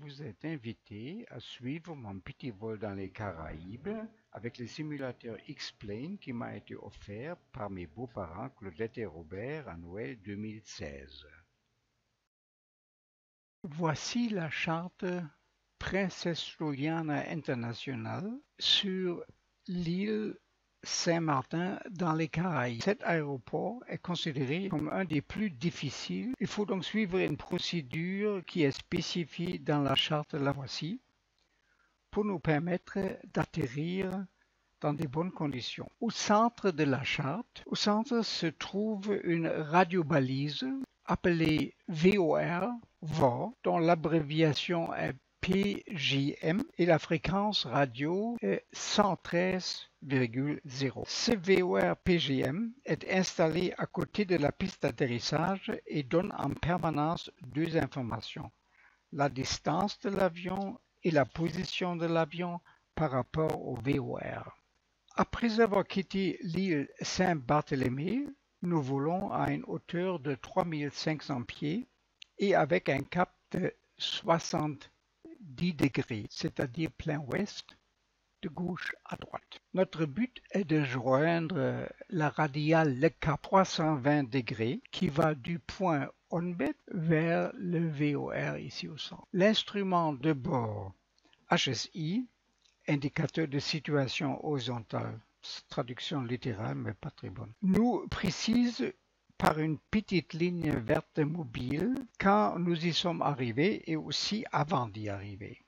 vous êtes invité à suivre mon petit vol dans les Caraïbes avec le simulateur X-Plane qui m'a été offert par mes beaux-parents Claudette et Robert à Noël 2016. Voici la charte Princesse Juliana International sur l'île Saint-Martin dans les Caraïbes. Cet aéroport est considéré comme un des plus difficiles. Il faut donc suivre une procédure qui est spécifiée dans la charte, la voici, pour nous permettre d'atterrir dans de bonnes conditions. Au centre de la charte, au centre se trouve une radiobalise appelée VOR, dont l'abréviation est PJM et la fréquence radio est 113,0. Ce VOR PJM est installé à côté de la piste d'atterrissage et donne en permanence deux informations: la distance de l'avion et la position de l'avion par rapport au VOR. Après avoir quitté l'île Saint-Barthélemy, nous volons à une hauteur de 3500 pieds et avec un cap de 70 degrés, c'est-à-dire plein ouest, de gauche à droite. Notre but est de joindre la radiale le cap 320 degrés qui va du point Honbet vers le VOR ici au centre. L'instrument de bord HSI, indicateur de situation horizontale, traduction littérale mais pas très bonne, nous précise par une petite ligne verte mobile quand nous y sommes arrivés et aussi avant d'y arriver.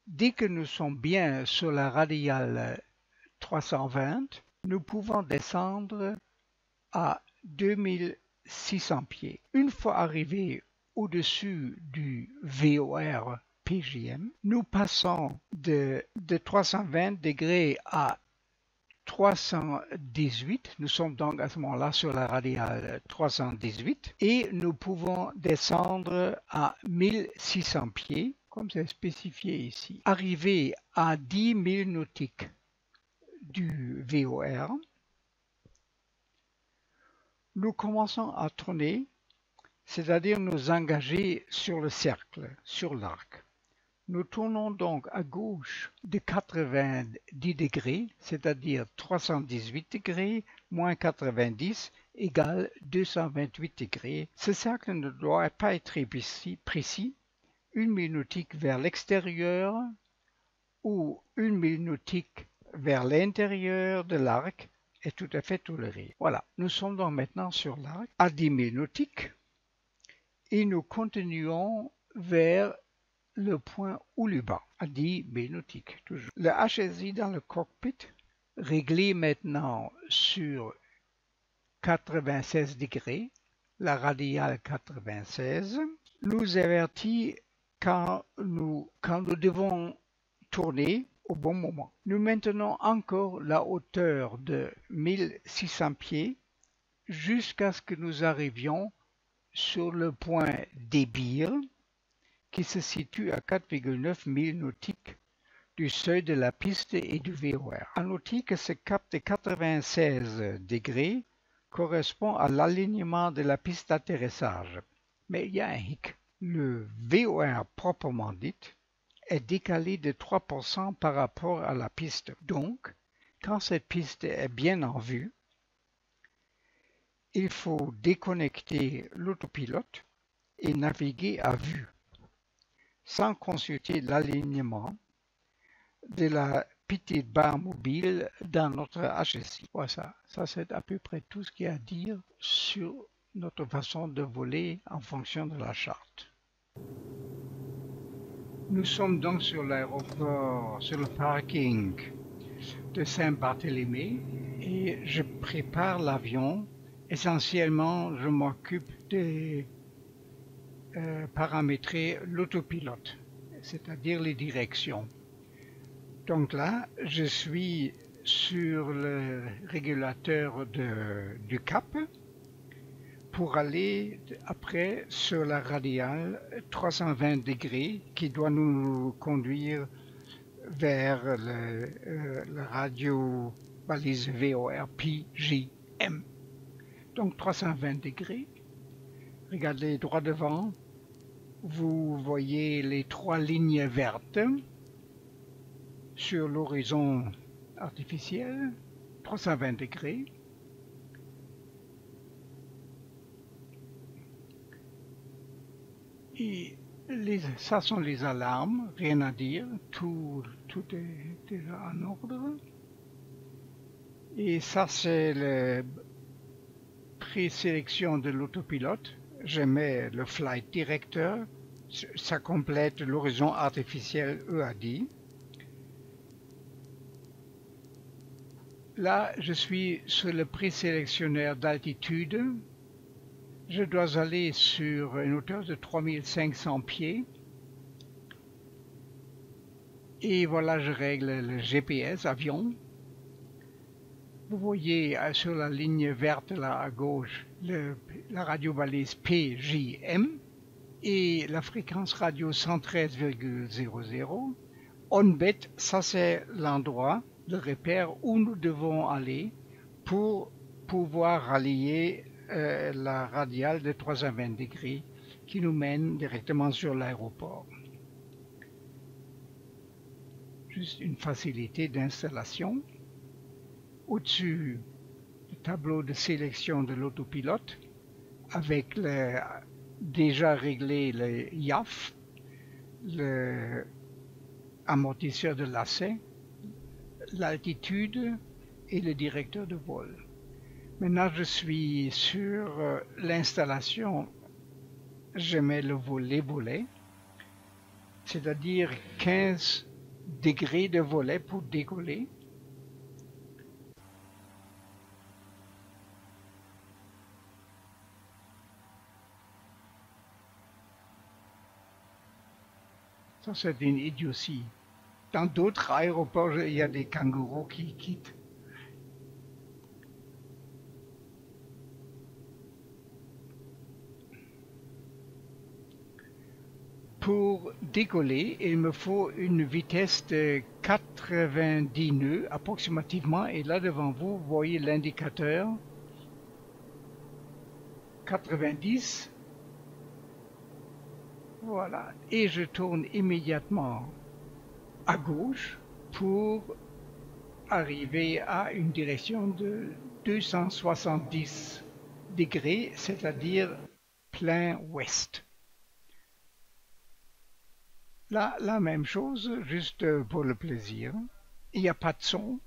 Dès que nous sommes bien sur la radiale 320, nous pouvons descendre à 2600 pieds. Une fois arrivés au-dessus du VOR PJM, nous passons de 320 degrés à 318, nous sommes donc à ce moment-là sur la radiale 318 et nous pouvons descendre à 1600 pieds, comme c'est spécifié ici. Arrivé à 10 000 nautiques du VOR, nous commençons à tourner, c'est-à-dire nous engager sur le cercle, sur l'arc. Nous tournons donc à gauche de 90 degrés, c'est-à-dire 318 degrés moins 90 égale 228 degrés. Ce cercle ne doit pas être précis, une mille nautique vers l'extérieur ou une mille nautique vers l'intérieur de l'arc est tout à fait toléré. Voilà, nous sommes donc maintenant sur l'arc à 10 000 nautiques et nous continuons vers le point Uluba à 10 000 nautiques toujours. Le HSI dans le cockpit, réglé maintenant sur 96 degrés, la radiale 96, nous avertit quand nous devons tourner au bon moment. Nous maintenons encore la hauteur de 1600 pieds jusqu'à ce que nous arrivions sur le point d'Ébir, qui se situe à 4,9 milles nautiques du seuil de la piste et du VOR. À noter que ce cap de 96 degrés correspond à l'alignement de la piste d'atterrissage. Mais il y a un hic. Le VOR proprement dit est décalé de 3% par rapport à la piste. Donc, quand cette piste est bien en vue, il faut déconnecter l'autopilote et naviguer à vue, sans consulter l'alignement de la petite barre mobile dans notre HSI. Voilà, ça c'est à peu près tout ce qu'il y a à dire sur notre façon de voler en fonction de la charte. Nous sommes donc sur l'aéroport, sur le parking de Saint-Barthélemy et je prépare l'avion. Essentiellement, je m'occupe de paramétrer l'autopilote, c'est-à-dire les directions. Donc là, je suis sur le régulateur du cap pour aller après sur la radiale 320 degrés qui doit nous conduire vers le radio balise VOR vous voyez les 3 lignes vertes sur l'horizon artificiel, 320 degrés. Et ça sont les alarmes, rien à dire, tout est déjà en ordre. Et ça c'est la présélection de l'autopilote. Je mets le flight director, ça complète l'horizon artificiel EAD. Là, je suis sur le présélectionneur d'altitude. Je dois aller sur une hauteur de 3500 pieds. Et voilà, je règle le GPS avion. Vous voyez sur la ligne verte là à gauche la radio balise PJM et la fréquence radio 113,00. OnBet, ça c'est l'endroit, le repère où nous devons aller pour pouvoir rallier la radiale de 320 degrés qui nous mène directement sur l'aéroport. Juste une facilité d'installation. Au-dessus, le tableau de sélection de l'autopilote avec déjà réglé le YAF, le amortisseur de lacet, l'altitude et le directeur de vol. Maintenant, je suis sur l'installation. Je mets les volets, c'est-à-dire 15 degrés de volet pour décoller. Ça, c'est une idiotie. Dans d'autres aéroports, il y a des kangourous qui quittent. Pour décoller, il me faut une vitesse de 90 nœuds approximativement. Et là devant vous, vous voyez l'indicateur 90. Voilà. Et je tourne immédiatement à gauche pour arriver à une direction de 270 degrés, c'est-à-dire plein ouest. Là, la même chose, juste pour le plaisir. Il n'y a pas de son,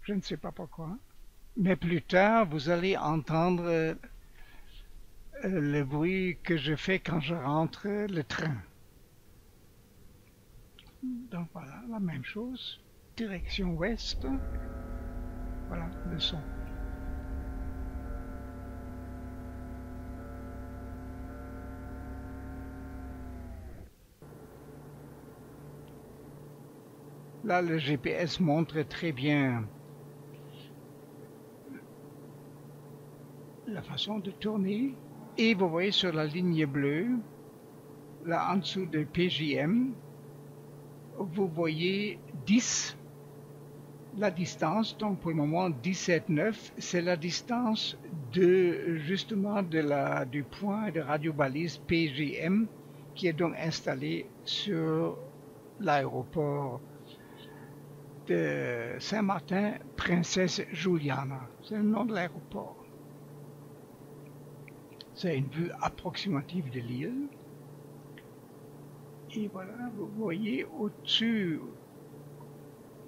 je ne sais pas pourquoi. Mais plus tard, vous allez entendre le bruit que je fais quand je rentre le train. Donc voilà, la même chose. Direction ouest. Voilà le son. Là, le GPS montre très bien la façon de tourner. Et vous voyez sur la ligne bleue, là en dessous de PJM, vous voyez 10, la distance, donc pour le moment 17,9, c'est la distance justement du point de radio-balise PJM qui est donc installé sur l'aéroport de Saint-Martin, Princesse Juliana. C'est le nom de l'aéroport. C'est une vue approximative de l'île. Et voilà, vous voyez au-dessus,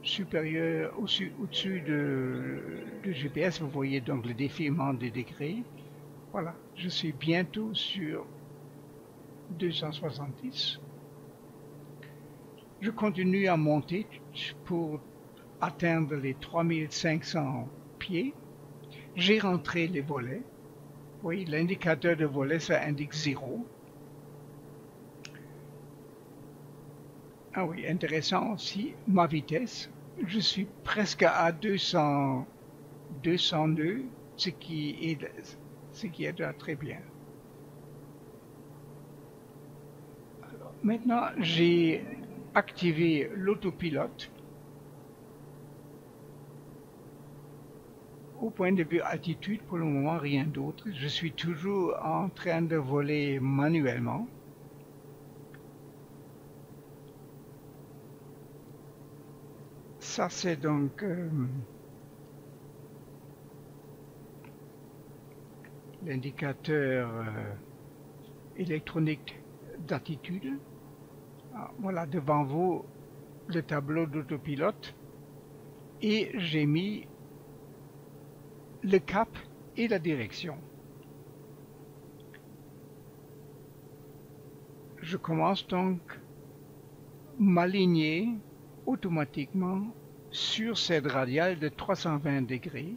au-dessus du GPS, vous voyez donc le défilement des degrés. Voilà, je suis bientôt sur 270. Je continue à monter pour atteindre les 3500 pieds. J'ai rentré les volets. Oui, l'indicateur de volet, ça indique 0. Ah oui, intéressant aussi, ma vitesse. Je suis presque à 200 nœuds, ce qui est déjà très bien. Alors, maintenant, j'ai activé l'autopilote. Au point de vue altitude, pour le moment, rien d'autre. Je suis toujours en train de voler manuellement. Ça c'est donc l'indicateur électronique d'attitude. Voilà devant vous le tableau d'autopilote et j'ai mis le cap et la direction. Je commence donc m'aligner automatiquement sur cette radiale de 320 degrés.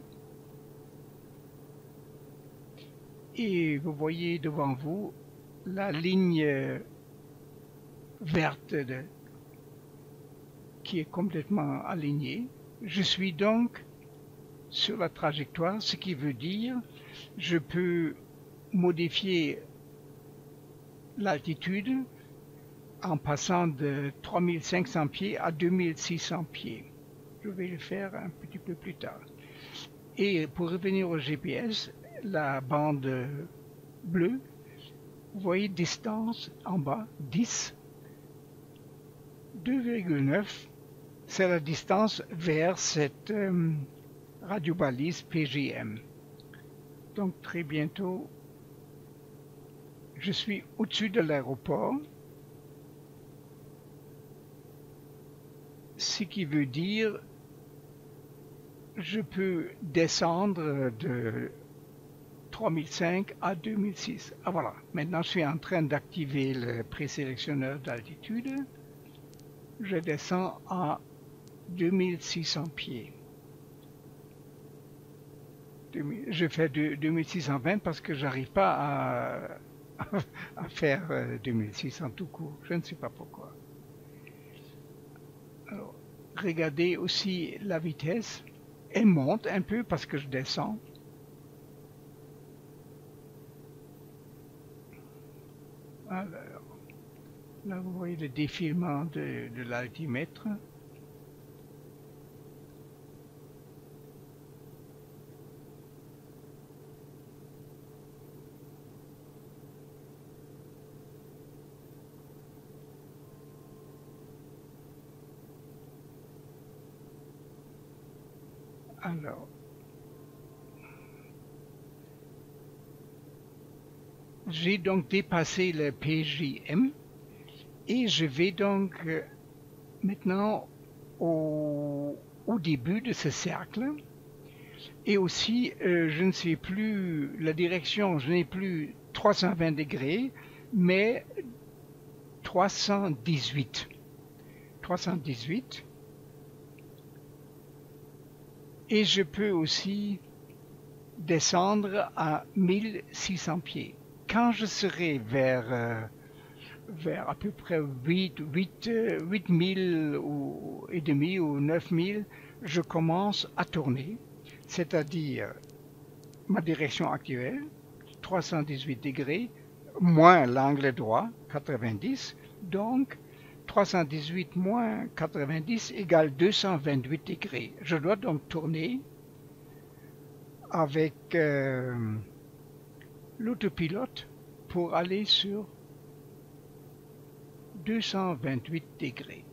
Et vous voyez devant vous la ligne verte qui est complètement alignée. Je suis donc sur la trajectoire, ce qui veut dire je peux modifier l'altitude en passant de 3500 pieds à 2600 pieds. Je vais le faire un petit peu plus tard. Et pour revenir au GPS, la bande bleue, vous voyez distance en bas, 10, 2,9, c'est la distance vers cette radiobalise PGM. Donc très bientôt, je suis au-dessus de l'aéroport, ce qui veut dire je peux descendre de 3005 à 2006. Ah voilà, maintenant je suis en train d'activer le présélectionneur d'altitude. Je descends à 2600 pieds. Je fais 2620 parce que j'arrive pas à faire 2600 tout court. Je ne sais pas pourquoi. Alors, regardez aussi la vitesse. Elle monte un peu parce que je descends. Alors, là vous voyez le défilement de l'altimètre. Alors, j'ai donc dépassé le PJM et je vais donc maintenant au début de ce cercle. Et aussi, je ne sais plus la direction, je n'ai plus 320 degrés, mais 318. 318. Et je peux aussi descendre à 1600 pieds. Quand je serai vers à peu près 8000 et demi ou 9000, je commence à tourner, c'est-à-dire ma direction actuelle, 318 degrés, moins l'angle droit, 90, donc 318 moins 90 égale 228 degrés. Je dois donc tourner avec l'autopilote pour aller sur 228 degrés.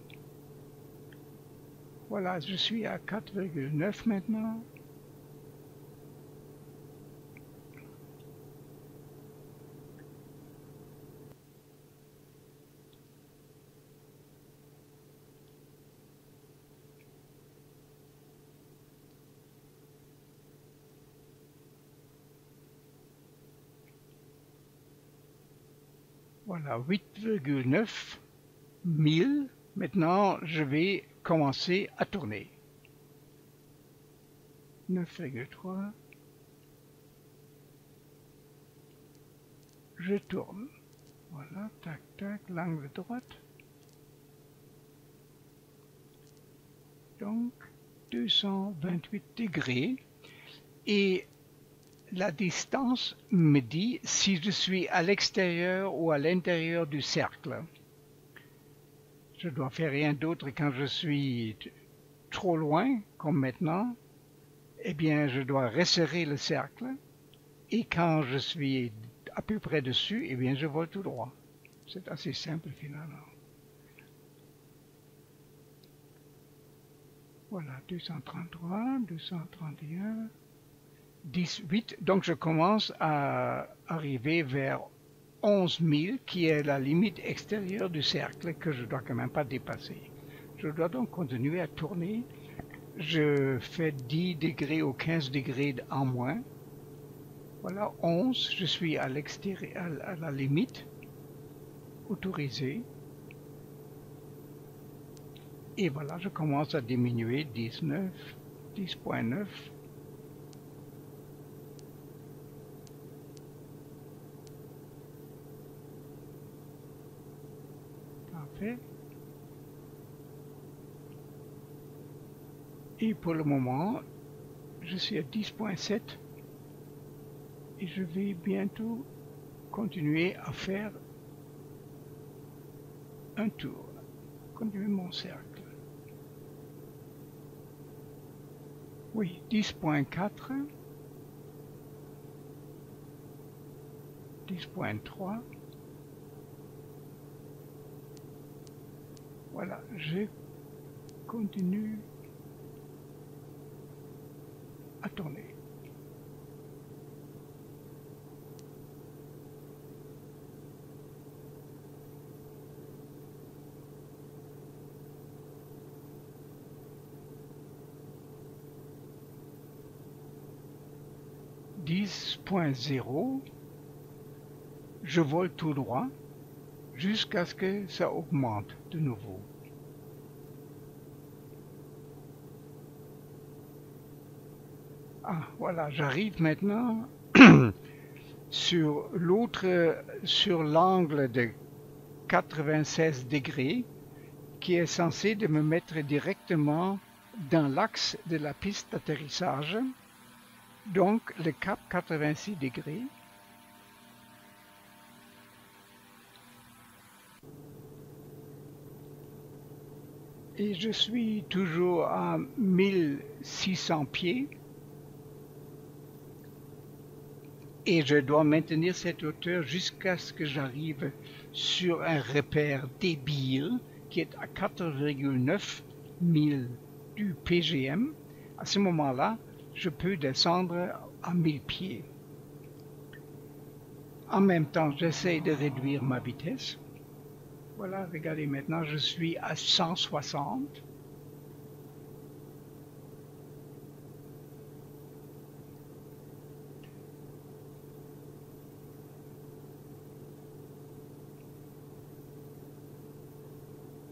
Voilà, je suis à 4,9 maintenant. Voilà, 8,9 000. Maintenant, je vais commencer à tourner. 9,3. Je tourne. Voilà, tac, tac, l'angle droite. Donc, 228 degrés. Et la distance me dit si je suis à l'extérieur ou à l'intérieur du cercle. Je dois faire rien d'autre quand je suis trop loin, comme maintenant. Eh bien, je dois resserrer le cercle. Et quand je suis à peu près dessus, eh bien, je vole tout droit. C'est assez simple finalement. Voilà, 233, 231, 18. Donc je commence à arriver vers 11 000, qui est la limite extérieure du cercle que je ne dois quand même pas dépasser. Je dois donc continuer à tourner. Je fais 10 degrés ou 15 degrés en moins. Voilà, 11, je suis à l'extérieur, à la limite autorisée. Et voilà, je commence à diminuer, 19, 10.9. Parfait. Et pour le moment, je suis à 10.7 et je vais bientôt continuer à faire un tour, continuer mon cercle. Oui, 10.4, 10.3. Voilà, je continue à tourner. .0, je vole tout droit jusqu'à ce que ça augmente de nouveau. Ah, voilà, j'arrive maintenant sur l'angle de 96 degrés qui est censé de me mettre directement dans l'axe de la piste d'atterrissage, donc le cap 86 degrés. Et je suis toujours à 1600 pieds. Et je dois maintenir cette hauteur jusqu'à ce que j'arrive sur un repère débile qui est à 4,9 000 du PGM. À ce moment-là, je peux descendre à 1000 pieds. En même temps, j'essaie de réduire ma vitesse. Voilà, regardez maintenant, je suis à 160.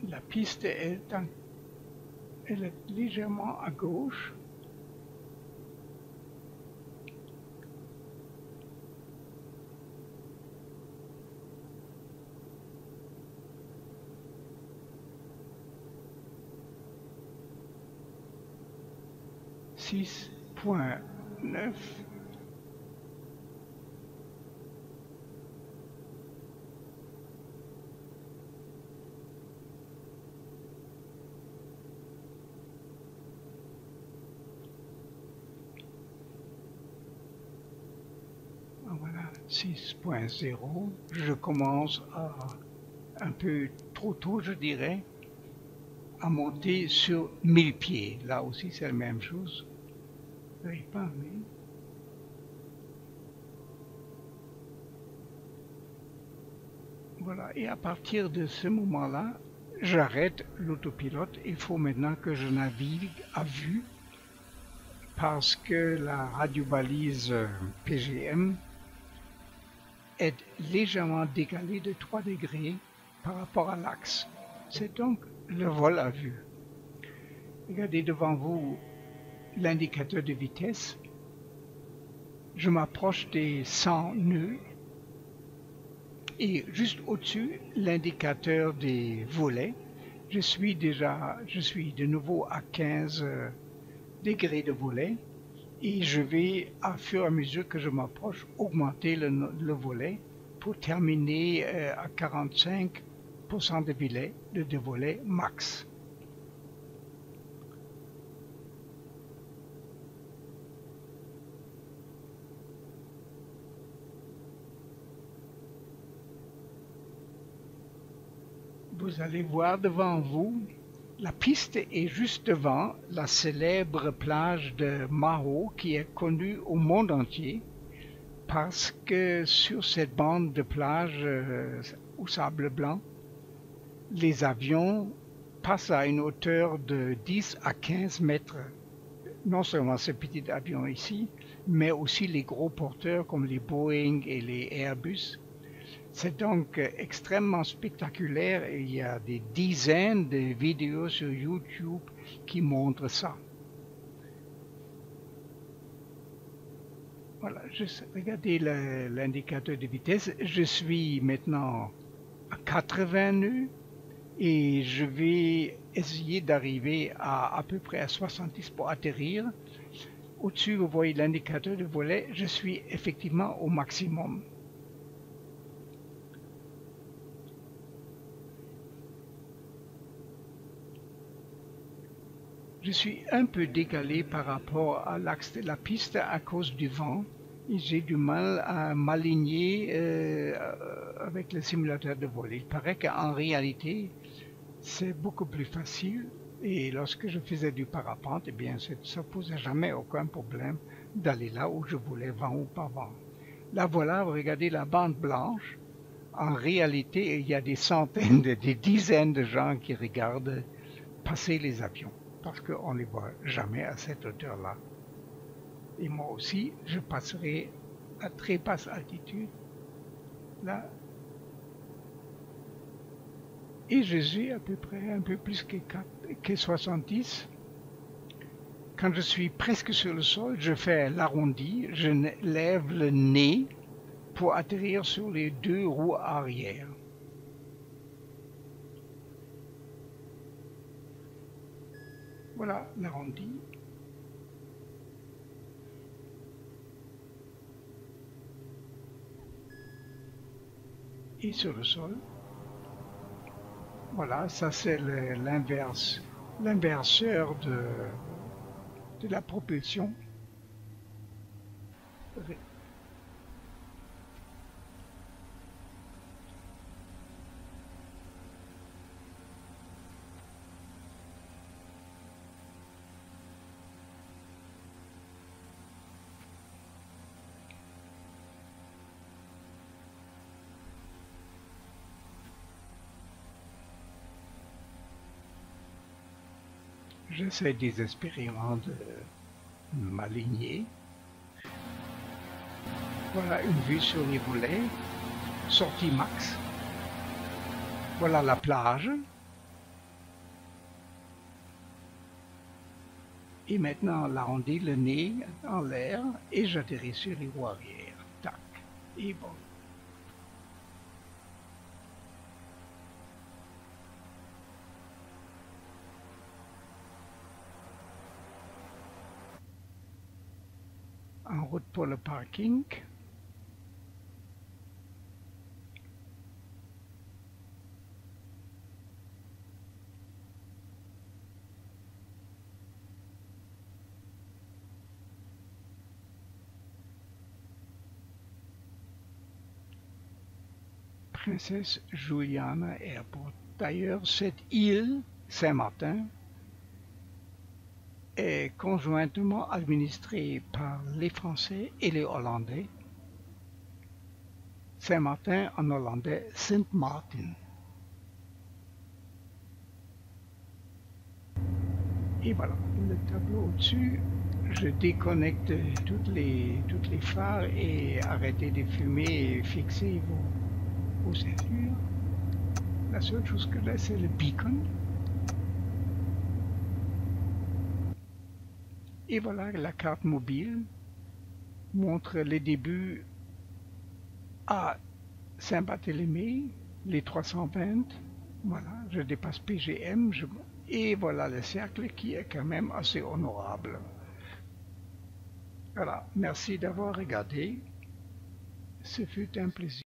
La piste est légèrement à gauche. .9. Voilà, 6.0. Je commence à un peu trop tôt, je dirais, à monter sur 1000 pieds. Là aussi, c'est la même chose. Pas, mais... Voilà, et à partir de ce moment-là, j'arrête l'autopilote. Il faut maintenant que je navigue à vue parce que la radiobalise PGM est légèrement décalée de 3 degrés par rapport à l'axe. C'est donc le vol à vue. Regardez devant vous l'indicateur de vitesse. Je m'approche des 100 nœuds et juste au-dessus l'indicateur des volets. Je suis de nouveau à 15 degrés de volet et je vais, à fur et à mesure que je m'approche, augmenter le volet pour terminer à 45% de volet max. Vous allez voir devant vous La piste est juste devant la célèbre plage de Maho qui est connue au monde entier parce que sur cette bande de plage au sable blanc, les avions passent à une hauteur de 10 à 15 mètres. Non seulement ces petits avions ici, mais aussi les gros porteurs comme les Boeing et les Airbus. C'est donc extrêmement spectaculaire et il y a des dizaines de vidéos sur YouTube qui montrent ça. Voilà, regardez l'indicateur de vitesse. Je suis maintenant à 80 nœuds et je vais essayer d'arriver à peu près à 70 pour atterrir. Au-dessus, vous voyez l'indicateur de volet. Je suis effectivement au maximum. Je suis un peu décalé par rapport à l'axe de la piste à cause du vent et j'ai du mal à m'aligner avec le simulateur de vol. Il paraît qu'en réalité, c'est beaucoup plus facile et lorsque je faisais du parapente, eh bien, ça ne posait jamais aucun problème d'aller là où je voulais, vent ou pas vent. Là, voilà, regardez la bande blanche. En réalité, il y a des centaines, des dizaines de gens qui regardent passer les avions, parce qu'on ne les voit jamais à cette hauteur-là. Et moi aussi, je passerai à très basse altitude, là, et je suis à peu près un peu plus que 70. Quand je suis presque sur le sol, je fais l'arrondi, je lève le nez pour atterrir sur les deux roues arrière. Voilà l'arrondi. Et sur le sol. Voilà, ça c'est l'inverseur de la propulsion. J'essaie désespérément de m'aligner. Voilà une vue sur les volets, sortie max. Voilà la plage. Et maintenant, l'arrondi le nez en l'air et j'atterris sur les roues arrière. Tac. Et bon. En route pour le parking. Princesse Juliana Airport. D'ailleurs, cette île, Saint-Martin, est conjointement administrée par les Français et les Hollandais. Saint-Martin en hollandais, Sint Maarten. Et voilà, le tableau au-dessus, je déconnecte toutes les phares et arrêtez de fumer et fixez vos ceintures. La seule chose que là, c'est le beacon. Et voilà, la carte mobile montre les débuts à Saint-Barthélemy, les 320. Voilà, je dépasse PGM. Et voilà le cercle qui est quand même assez honorable. Voilà, merci d'avoir regardé. Ce fut un plaisir.